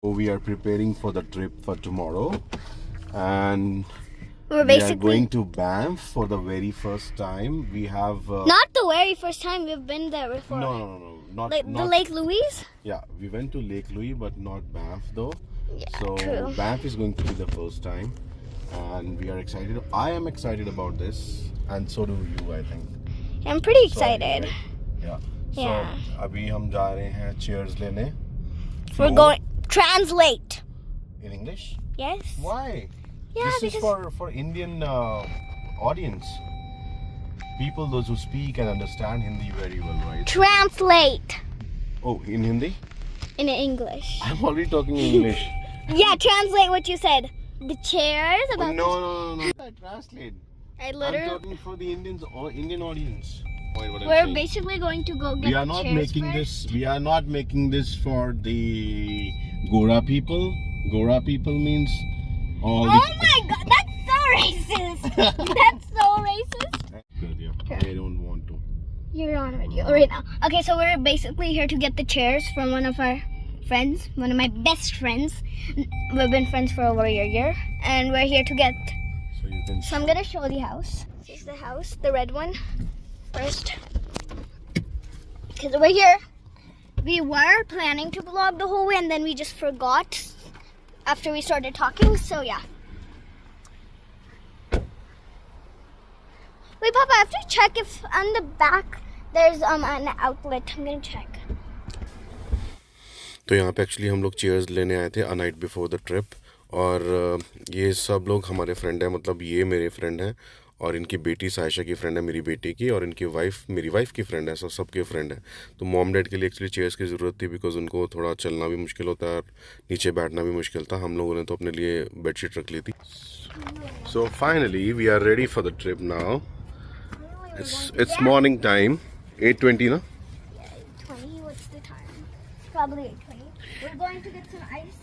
We are preparing for the trip for tomorrow, and We're we are basically going to Banff for the very first time. We have not the very first time we've been there before. no, not Like not the Lake Louise? Yeah, we went to Lake Louise, but not Banff though. Yeah, So true. Banff is going to be the first time, and we are excited. I am excited about this, and so do you, I think. I'm pretty Sorry, excited. right? Yeah. So Yeah. अभी हम जा रहे हैं chairs लेने. We're So, going translate. in English. Yes? Why? Yeah, This is because for Indian audience. People, those who speak and understand Hindi very well, right? translate Oh, in Hindi? in English. I'm already talking English. Yeah, translate what you said. The chairs Oh, about no. I translate. I I'm literally talking for the Indian audience. Wait, what I'm we're saying. basically going to go get We are the not chairs making first. this. We are not making this for the Gora people. Gora people means all. Oh my god, that's so racist. That's so racist. Good, yeah. Sure. They don't want to. You're on radio right now. Okay, so we're basically here to get the chairs from one of our friends, one of my best friends. We've been friends for over a year, and we're here to get. So you can. So I'm gonna show the house. This is the house, the red one, first. Because we're here. We were planning to vlog the whole way, and then we just forgot after we started talking. So yeah. Wait, Papa, I have to check if on the back there's an outlet. I'm gonna check. तो यहाँ पे actually हम लोग chairs लेने आए थे a night before the trip, और ये सब लोग हमारे फ्रेंड हैं. मतलब ये मेरे फ्रेंड हैं, और इनकी बेटी सायशा की फ्रेंड है मेरी बेटी की, और इनकी वाइफ मेरी वाइफ की फ्रेंड है. सबके फ्रेंड है. तो मॉम डैड के लिए एक्चुअली चेयर्स की ज़रूरत थी, बिकॉज उनको थोड़ा चलना भी मुश्किल होता है और नीचे बैठना भी मुश्किल था. हम लोगों ने तो अपने लिए बेडशीट रख ली थी. So finally we are ready for the trip now. It's morning time, 8:20 ना. 8:20. What's the time? Probably 8:20. We're going to get some ice.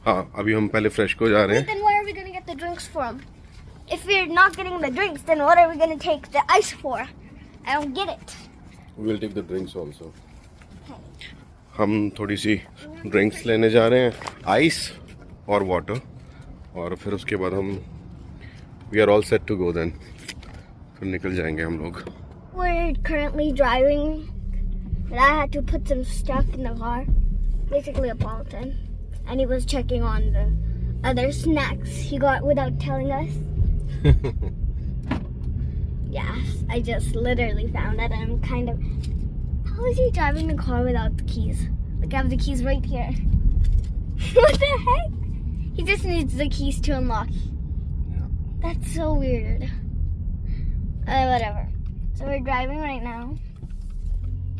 हाँ, अभी हम पहले फ्रेश को जा रहे Wait, हैं. then where are we gonna get the drinks from? If we're not getting the drinks, then what are we gonna take the ice for? I don't get it. We'll take the drinks also. हम थोड़ी सी drinks लेने जा रहे हैं, ice और water, और फिर उसके बाद हम we are all set to go. Then फिर निकल जाएंगे हम लोग. We're currently driving, but I had to put some stuff in the car, basically a Politan, and he was checking on the other snacks he got without telling us. Yes, I just literally found it, and I'm kind of. How is he driving the car without the keys? Like I have the keys right here. What the heck? He just needs the keys to unlock. Yeah. That's so weird. Whatever. So we're driving right now.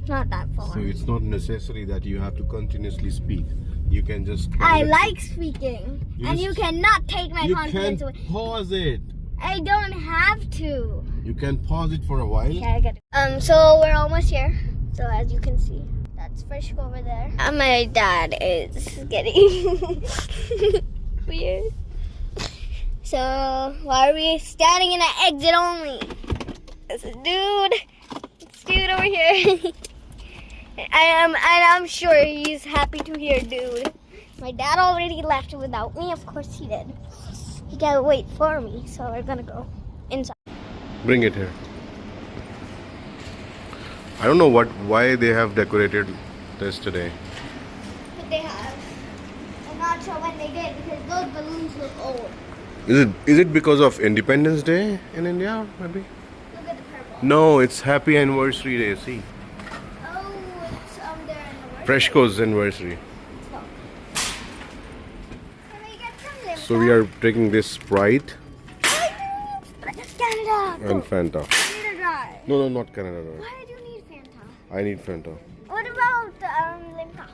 Not that far. So it's not necessary that you have to continuously speak. You can just. I like speaking, You and you just- cannot take my You confidence can away. pause it. I don't have to. You can pause it for a while. Okay, I get it. So we're almost here. So as you can see, that's Frischko over there. And my dad is getting weird. So why are we standing in an exit only? There's a dude. This dude over here. I'm sure he's happy to hear dude. My dad already left without me. Of course he did. He can't wait for me, so we're gonna go inside. Bring it here. I don't know why they have decorated this today. But they have. I'm not sure when they did because those balloons look old. Is it because of Independence Day in India, maybe? Look at the purple. No, it's Happy Anniversary Day. See, Oh, it's their anniversary. Freshco's anniversary. Can we get some lips? So we are taking this Sprite Canada. and Fanta. Canada Dry. No, not Canada. Why did you need Fanta? I need Fanta. What about Limca?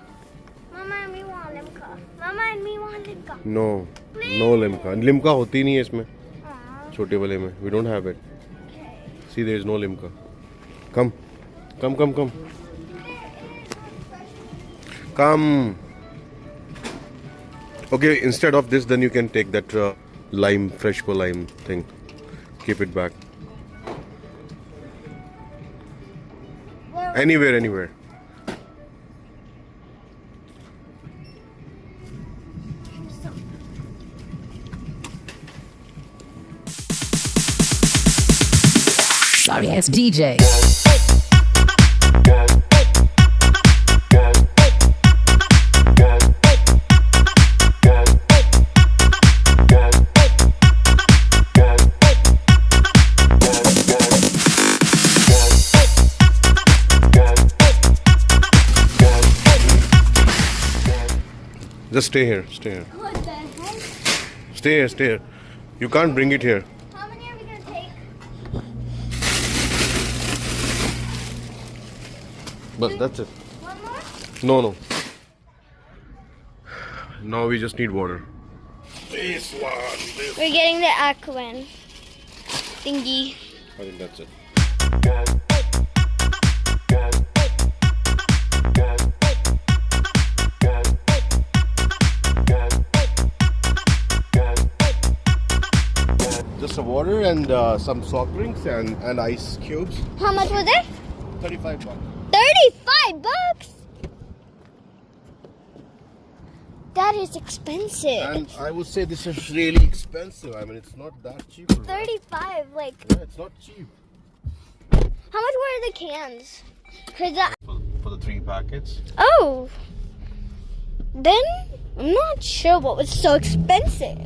Mama and me want Limca. Mama and me want Limca. No, no Limca. Limca होती नहीं है इसमें, Aww. छोटे वाले में. We don't have it. Okay. See, there is no Limca. Come. Come. Okay, instead of this, then you can take that lime, Freshco lime thing. Keep it back. Anywhere. sorry ass DJ. Just stay here, stay here. What the heck? Stay here, stay here. You can't bring it here. How many are we gonna take? But that's it. One more? No, no. Now we just need water. This one. This. We're getting the Aquan thingy. I think that's it. Just some water and some soft drinks and ice cubes. How much was it? 35 bucks. 35 bucks? That is expensive. And I would say this is really expensive. I mean, it's not that cheap. 35, like, Yeah, it's not cheap. how much were the cans? For the 3 packets. Oh, then I'm not sure what was so expensive.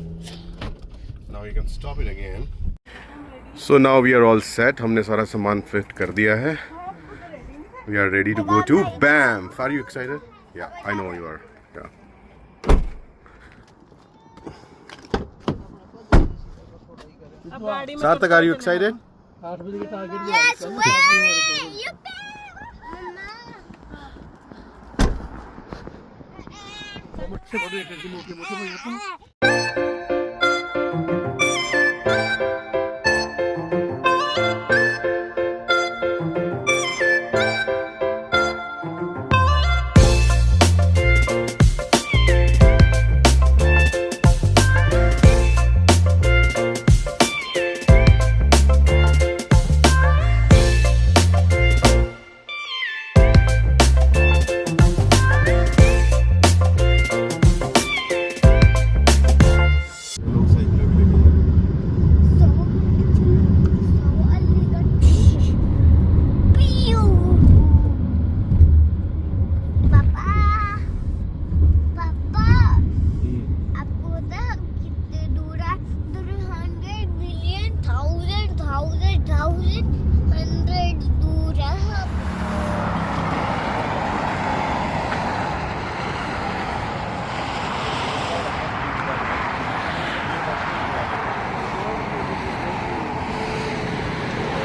Now you can stop it again. So now we are all set. हमने सारा सामान fit कर दिया है. We are ready to go to Banff. Are you excited? Yeah, I know you are. Yeah. Sarthak, are you excited? Yes, way! Yippee!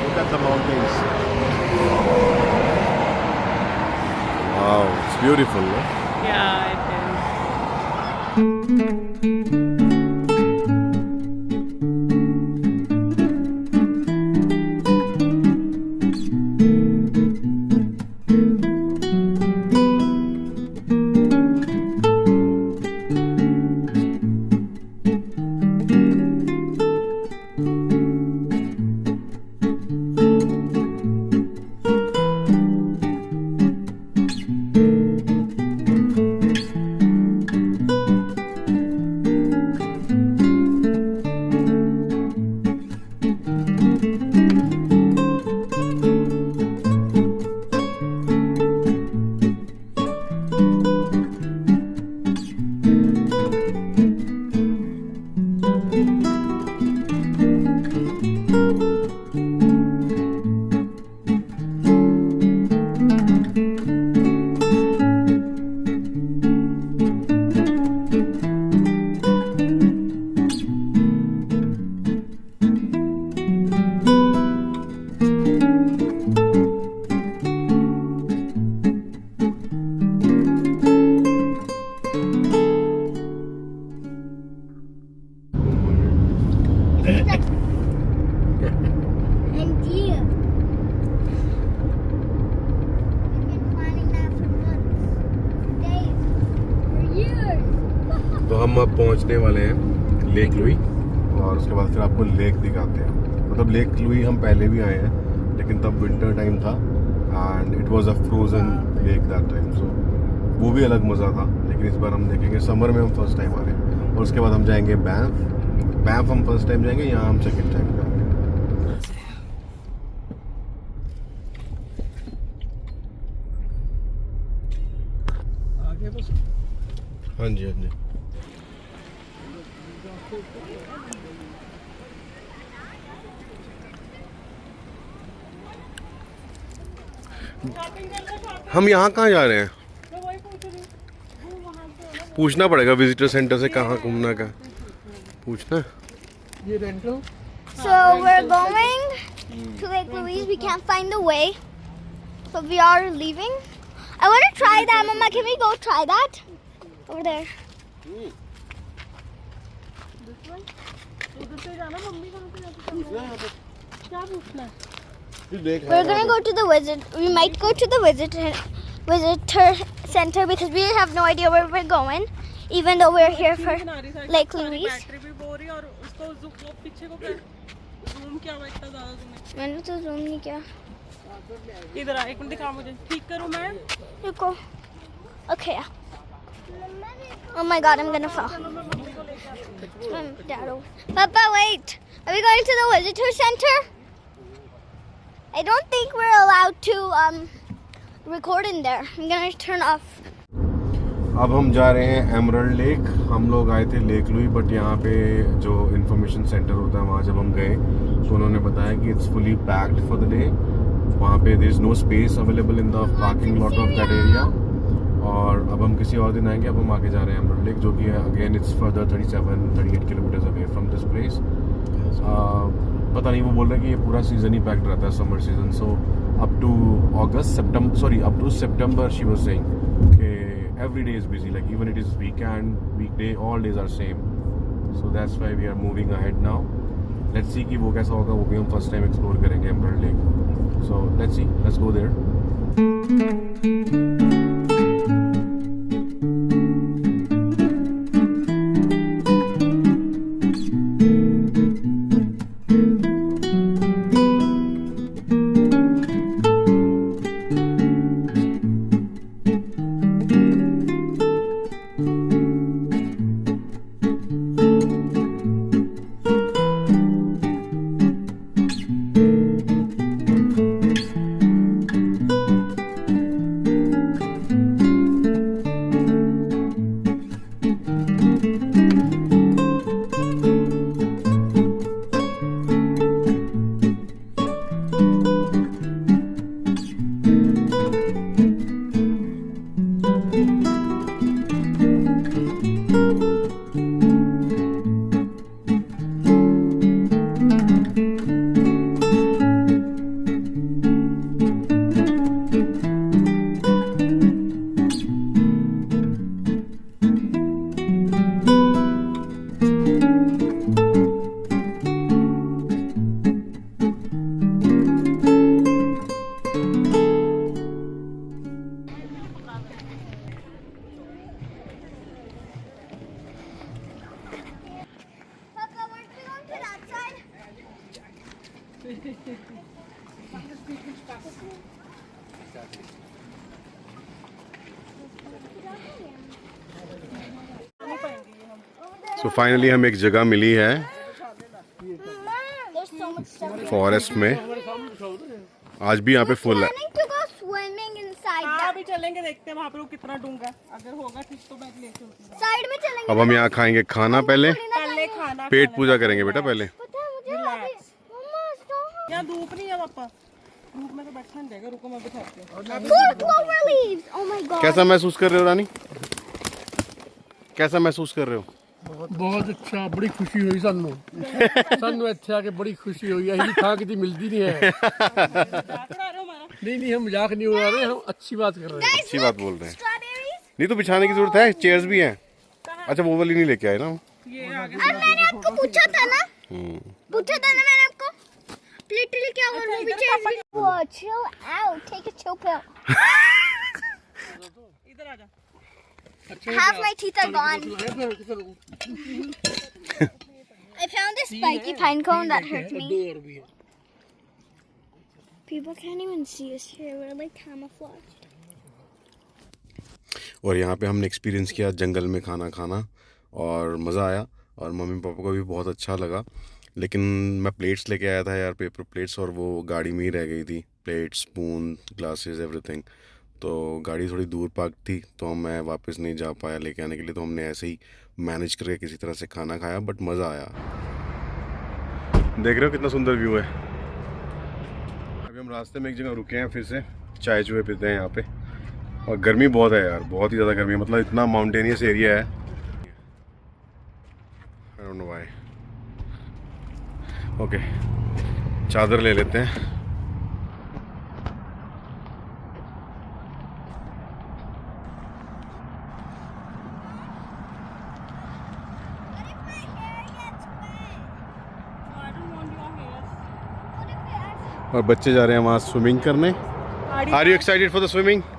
Look at the mountains. Wow, it's beautiful, no? Yeah, it And you. We've been planning that for months, days, for years. तो हम अब पहुंचने वाले हैं lake Louis और उसके बाद फिर आपको लेक दिखाते हैं. मतलब लेक लुई हम पहले भी आए हैं लेकिन तब विंटर टाइम था and it was a frozen lake that time. So वो भी अलग मज़ा था. लेकिन इस बार हम देखेंगे समर में हम फर्स्ट टाइम आ रहे हैं और उसके बाद हम जाएंगे बैंफ हम फर्स्ट टाइम जाएंगे, यहाँ हम सेकंड टाइम जाएंगे. हाँ जी हाँ जी। हम यहाँ कहाँ जा रहे हैं? पूछना पड़ेगा विजिटर सेंटर से कहाँ घूमना का पूछना। ये rental So we're going to Lake Louise. We can't find the way, so we are leaving. I want to try that, Mama. Can we go try that over there? उधर से जाना mummy कहाँ पे जाती है? क्या पूछना है? We're gonna go to the we might go to the visitor center because we have no idea where we're going, even though we're here for Lake Louise. Battery भी बोरी और उसको वो पीछे को क्या जूम क्या हुआ इतना ज़्यादा तुमने? मैंने तो zoom नहीं किया। इधर आ, एक मिनट दिखा मुझे, ठीक करूँ मैं? रुको। Okay. Oh my God, I'm gonna fall. Papa, wait. Are we going to the visitor center? I don't think we're allowed to record in there. I'm gonna turn off. अब हम जा रहे हैं एमरल्ड लेक। हम लोग आए थे lake Louis, but यहाँ पे जो इंफॉर्मेशन सेंटर होता है वहाँ जब हम गए तो उन्होंने बताया कि it's fully packed for the day. वहाँ पे there is no space available in the parking lot of that area. और अब हम किसी और दिन आएंगे। अब हम आगे जा रहे हैं एमरल्ड लेक, जो कि again it's further 37-38 kilometres away from this place. पता नहीं, वो बोल रहे हैं कि ये पूरा सीजन ही पैक्ड रहता है, summer season. So up to September she was saying every day is busy, like even it is weekend, weekday, all days are same. So that's why we are moving ahead now. Let's see कि वो कैसा होगा। वो भी हम first time explore करेंगे emerald lake. So let's see, let's go there. So finally हम एक जगह मिली है There's so much stuff. Forest में। आज भी यहाँ पे फुल है। Planning to go swimming inside. हाँ अभी चलेंगे, देखते हैं वहाँ पे वो कितना डूंगा है। अगर होगा ठीक तो मैं लेके चलती हूँ। Side में चलेंगे। अब हम यहाँ खाएंगे खाना पहले, पहले खाना पेट पूजा करेंगे बेटा पहले। पता है मुझे अभी मम्मा stop. यहाँ धूप नहीं है पापा, धूप में तो बैठा नहीं जाएगा। रुको मैं बिठाती हूँ। Look, clover leaves. Oh my God. कैसा महसूस कर रहे हो रानी? कैसा महसूस कर रहे हो? बहुत अच्छा, बड़ी खुशी हुई सानू सानू ਇੱਥੇ ਆ ਕੇ बड़ी खुशी हुई। यही खा के मिलती नहीं है। नहीं हम मजाक नहीं उड़ा रहे, हम अच्छी बात कर रहे हैं। अच्छी बात बोल रहे हैं। Strawberries. नहीं तो बिछाने की जरूरत है, चेयर्स भी हैं। अच्छा वो वाली नहीं लेके आए ना? अब मैंने आपको पूछा था ना मैंने आपको लिटरली क्या और वो भी चेंज। वो chill out, take a chill pill. इधर आ जा। Half my teeth are gone. I found this spiky pine cone that hurt me. People can't even see us here. We're like camouflaged. और यहाँ पे हमने एक्सपीरियंस किया जंगल में खाना खाना और मज़ा आया और मम्मी पापा को भी बहुत अच्छा लगा। लेकिन मैं प्लेट्स लेके आया था यार, पेपर प्लेट्स, और वो गाड़ी में ही रह गई थी। Plate, spoon, glasses, everything. तो गाड़ी थोड़ी दूर पार्क थी तो मैं वापस नहीं जा पाया लेके आने के लिए, तो हमने ऐसे ही मैनेज करके किसी तरह से खाना खाया, बट मज़ा आया। देख रहे हो कितना सुंदर व्यू है। अभी हम रास्ते में एक जगह रुके हैं, फिर से चाय चूहे पीते हैं यहाँ पे। और गर्मी बहुत है यार, बहुत ही ज़्यादा गर्मी है, मतलब इतना माउंटेनियस एरिया है। I don't know why. Okay, चादर ले लेते हैं। और बच्चे जा रहे हैं वहाँ स्विमिंग करने। Are you excited for the swimming? Yes.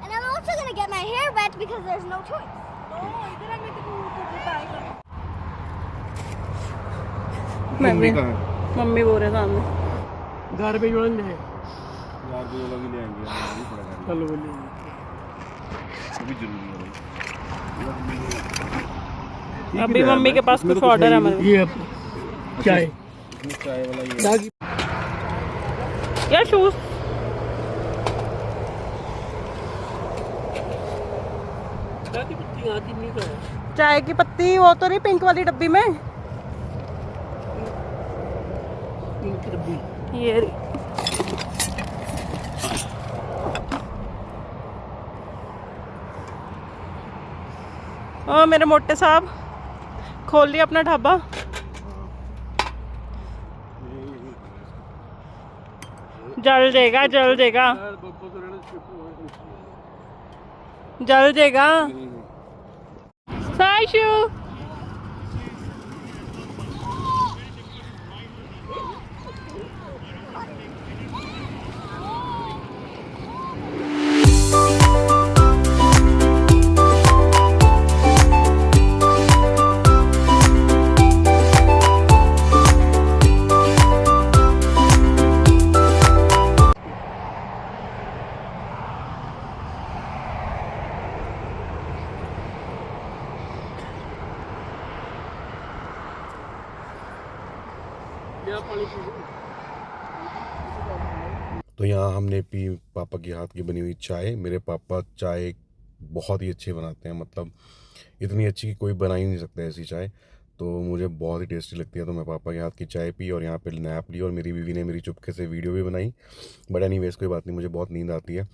And I'm also gonna get my hair wet because there's no choice. Mummy बोल रहे सामने गार्बेज वाले हैं। गार्बेज वाला भी ले आएंगे, चलो बोलिए, वो भी जरूरी है भाई। अभी मम्मी के पास कुछ ऑर्डर है हमारे। ये चाय चाय वाला ये या शूज चाय की पत्ती, वो तो नहीं पिंक वाली डब्बी में, ये रही। ओ मेरे मोटे साहब, खोल लिया अपना ढाबा। जल जाएगा, जल जाएगा, जल जाएगा। साइशु तो यहाँ हमने पी पापा के हाथ की बनी हुई चाय। मेरे पापा चाय बहुत ही अच्छी बनाते हैं, मतलब इतनी अच्छी कि कोई बना ही नहीं सकता ऐसी चाय। तो मुझे बहुत ही टेस्टी लगती है, तो मैं पापा के हाथ की चाय पी और यहाँ पे नैप ली। और मेरी बीवी ने मेरी चुपके से वीडियो भी बनाई, बट एनीवेज कोई बात नहीं, मुझे बहुत नींद आती है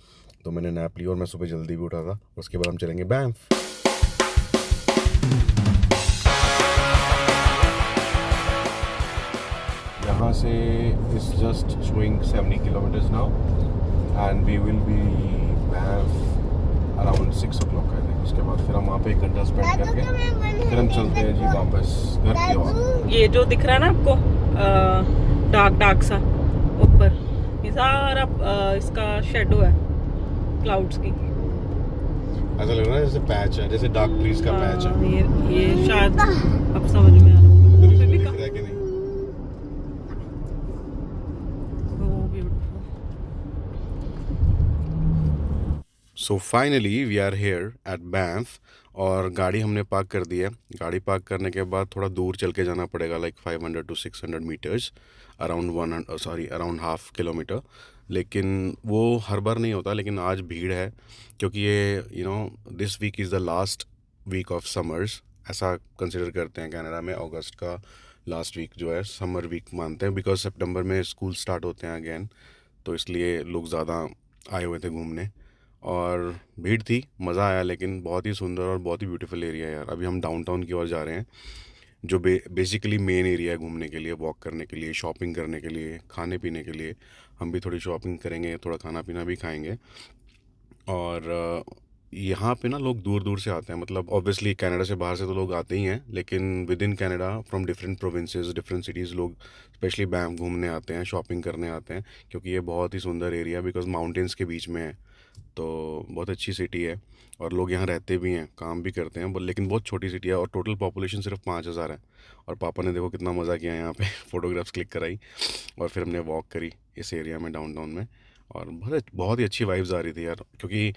तो मैंने नैप ली। और मैं सुबह जल्दी भी उठा था। उसके बाद हम चलेंगे बैंफ। यहाँ से it's just showing 70 kilometres now and we will be Banff around 6 o'clock I think. उसके बाद फिर हम वहाँ पे 1 घंटा स्पेंड करके फिर हम चलते हैं जी वापस घर की ओर। ये जो दिख रहा है ना आपको डार्क डार्क सा ऊपर, ये सारा इसका शेडो है क्लाउड्स की। ऐसा लग रहा है जैसे पैच है, जैसे डार्क ट्रीज का पैच है। ये शायद अब समझ में आ रहा है। दिख रहा है कि नहीं? So finally we are here at Banff. और गाड़ी हमने पार्क कर दी है। गाड़ी पार्क करने के बाद थोड़ा दूर चल के जाना पड़ेगा, like 500 to 600 metres, around half kilometre. लेकिन वो हर बार नहीं होता, लेकिन आज भीड़ है क्योंकि ये this week is the last week of summers. ऐसा कंसिडर करते हैं कनाडा में, अगस्त का लास्ट वीक जो है समर वीक मानते हैं, बिकॉज सितंबर में स्कूल स्टार्ट होते हैं अगेन, तो इसलिए लोग ज़्यादा आए हुए थे घूमने। और भीड़ थी, मज़ा आया, लेकिन बहुत ही सुंदर और बहुत ही ब्यूटीफुल एरिया है यार। अभी हम डाउनटाउन की ओर जा रहे हैं, जो बेसिकली मेन एरिया है घूमने के लिए, वॉक करने के लिए, शॉपिंग करने के लिए, खाने पीने के लिए। हम भी थोड़ी शॉपिंग करेंगे, थोड़ा खाना पीना भी खाएंगे। और यहाँ पे ना लोग दूर दूर से आते हैं, मतलब ऑब्वियसली कनाडा से बाहर से तो लोग आते ही हैं, लेकिन with in Canada from different provinces, different cities लोग स्पेशली बैंफ घूमने आते हैं, शॉपिंग करने आते हैं, क्योंकि ये बहुत ही सुंदर एरिया बिकॉज माउंटेन्स के बीच में है। तो बहुत अच्छी सिटी है और लोग यहाँ रहते भी हैं, काम भी करते हैं, लेकिन बहुत छोटी सिटी है और टोटल पॉपुलेशन सिर्फ 5000 है। और पापा ने देखो कितना मज़ा किया यहाँ पे फ़ोटोग्राफ्स क्लिक कराई और फिर हमने वॉक करी इस एरिया में, डाउनटाउन में। और बहुत ही अच्छी वाइब्स आ रही थी यार, क्योंकि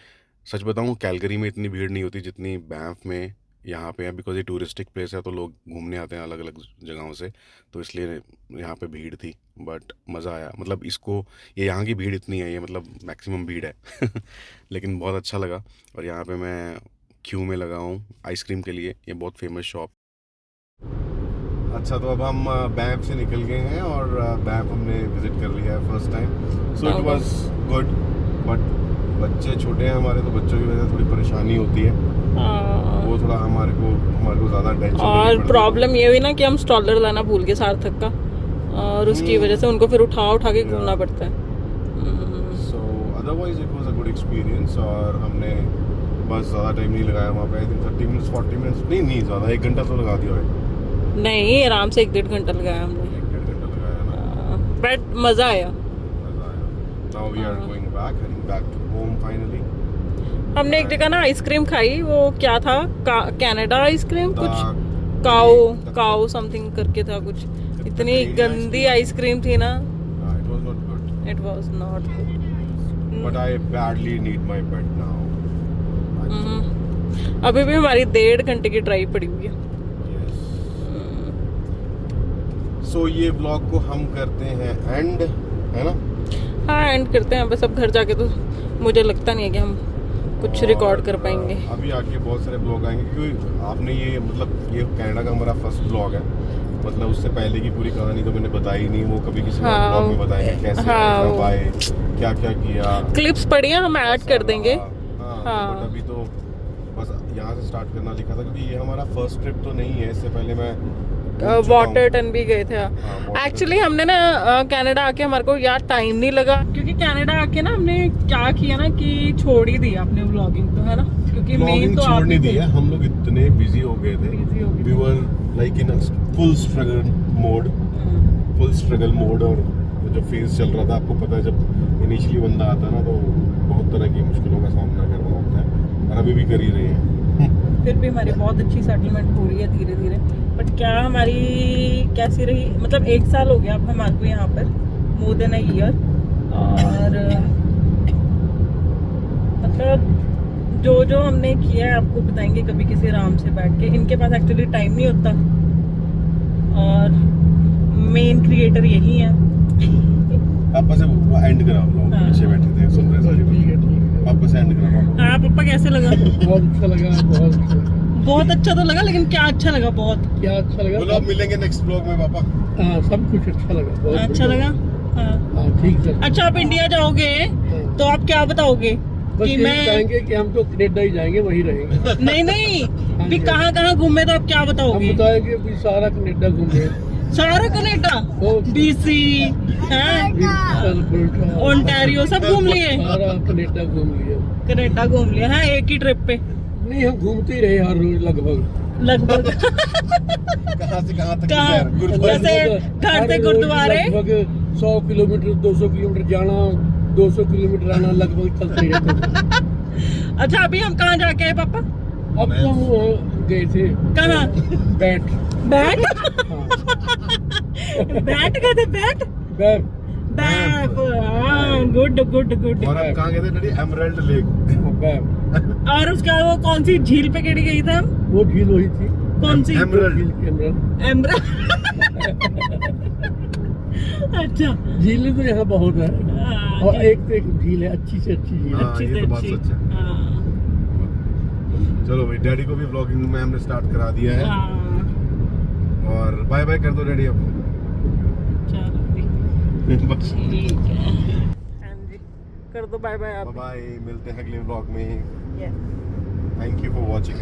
सच बताऊँ कैलगरी में इतनी भीड़ नहीं होती जितनी बैंफ में यहाँ पे हैं बिकॉज ये टूरिस्टिक प्लेस है, तो लोग घूमने आते हैं अलग अलग जगहों से, तो इसलिए यहाँ पे भीड़ थी। बट मज़ा आया, मतलब इसको, ये यहाँ की भीड़ इतनी है, ये मतलब मैक्सिमम भीड़ है लेकिन बहुत अच्छा लगा। और यहाँ पे मैं क्यू में लगा हूँ आइसक्रीम के लिए, ये बहुत फेमस शॉप। अच्छा, तो अब हम बैंफ से निकल गए हैं और बैंफ हमने विजिट कर लिया है first time, so it was good. But बच्चे छोटे हैं हमारे, तो बच्चों की वजह से थोड़ी परेशानी होती है, वो थोड़ा हमारे को ज़्यादा टेंशन। और प्रॉब्लम ये हुई ना कि हम स्ट्रॉलर लाना भूल गए सार्थक का, और उसकी वजह से उनको फिर उठा के घूमना पड़ता है। सो otherwise it was a good experience. और हमने बस ज़्यादा टाइम नहीं लगाया वहाँ पे, आई थिंक 30 मिनट्स 40 मिनट्स नहीं ज़्यादा, 1 घंटा तो लगा दिया है। नहीं, आराम से 1-1.5 घंटा लगाया हमने, 1-1.5 घंटा लगाया ना। बट मजा आया। Now we are going back, heading back to home finally. हमने एक जगह ना आइसक्रीम खाई, वो क्या था, कनाडा आइसक्रीम, कुछ The काओ समथिंग करके था कुछ, इतनी गंदी आइसक्रीम थी ना, it was not good. It was not good. But I badly need my bed now. अभी भी हमारी 1.5 घंटे की ड्राइव पड़ी हुई है। Yes. So ये ब्लॉग को हम करते हैं एंड, है ना? हाँ, एंड करते हैं बस। अब घर जाके तो मुझे लगता नहीं है कि हम कुछ रिकॉर्ड कर पाएंगे। अभी आके बहुत सारे ब्लॉग आएंगे, क्योंकि आपने ये मतलब ये कनाडा का हमारा फर्स्ट ब्लॉग है, मतलब उससे पहले की पूरी कहानी तो मैंने बताई नहीं, वो कभी किसी और ब्लॉग में बताएंगे कैसे कब आए, क्या क्या किया, क्लिप्स पड़ी हैं, हम ऐड कर देंगे। हाँ, बट अभी तो बस यहाँ से स्टार्ट करना लिखा था, क्योंकि ये हमारा फर्स्ट ट्रिप तो नहीं है, इससे पहले मैं वाटरटन भी गए थे। एक्चुअली हमने ना कनाडा आके हमारे को यार टाइम नहीं लगा, क्योंकि कनाडा आके ना हमने क्या किया ना कि छोड़ ही दिया अपने व्लॉगिंग तो, है ना, क्योंकि मेन तो छोड़ नहीं दिया, हम लोग इतने बिजी हो गए थे, we were like in full struggle mode. और जो फेज चल रहा था, आपको पता है जब इनिशियली बंदा आता है ना, तो बहुत तरह की मुश्किलों का सामना करना होता है, और अभी भी कर ही रहे हैं। फिर भी हमारी बहुत अच्छी सेटलमेंट हो रही है धीरे धीरे। बट क्या हमारी कैसी रही, मतलब 1 साल हो गया अब हमारे को यहाँ पर, मोर देन अ ईयर। और मतलब जो हमने किया है आपको बताएंगे कभी किसी आराम से बैठ के। इनके पास एक्चुअली टाइम नहीं होता, और मेन क्रिएटर यही है। पापा से एंड करा, पीछे बैठे थे सुन रहे सारी, पापा से एंड करा। हाँ पापा, कैसे लगा? बहुत अच्छा लगा, बहुत अच्छा लगा। बहुत अच्छा तो लगा, लेकिन क्या अच्छा लगा? बहुत क्या अच्छा लगा। बोलो, अब मिलेंगे नेक्स्ट ब्लॉग में पापा। हाँ, सब कुछ अच्छा लगा, बहुत अच्छा लगा। हाँ, ठीक है। अच्छा, आप इंडिया जाओगे तो आप क्या बताओगे? बस कि यही मैं कहेंगे कि हम तो कनाडा ही जाएंगे, वहीं रहेंगे। नहीं भी कहाँ घूमे तो आप क्या हम बताओगे? बताएंगे भी सारा कनाडा घूमे, सारा कनाडा, BC ओंटारियो सब घूम लिए, सारा कनाडा घूम लिया। कनाडा घूम लिया है एक ही ट्रिप पे? नहीं, हम घूमते ही रहे हर रोज लगभग। कहाँ से कहाँ तक? जैसे घर से गुरुद्वारे लगभग 100 किलोमीटर 200 किलोमीटर जाना, 200 किलोमीटर आना, लगभग चलते रहते। अच्छा, अभी हम कहाँ जाके आए पापा? अब तो हम गए थे कहाँ? बैठ गए थे। बैठ गुड। और आप कहाँ गए थे डैडी? Emerald lake. और उसका वो कौन सी झील पे केड़ी गई था? वो झील वही थी। कौन सी? एमरल्ड। अच्छा, झीलें तो यहाँ बहुत है, और एक से एक झील है, अच्छी से अच्छी झील है। अच्छी ये से तो बात अच्छी। सच है। चलो भाई, डैडी को भी व्लॉगिंग में हमने स्टार्ट करा दिया है, और बाय बाय कर दो डैडी अब। चलो ठीक है, हाँ जी, कर दो बाय बाय आप। बाय, मिलते हैं अगले व्लॉग में। Yes. Thank you for watching.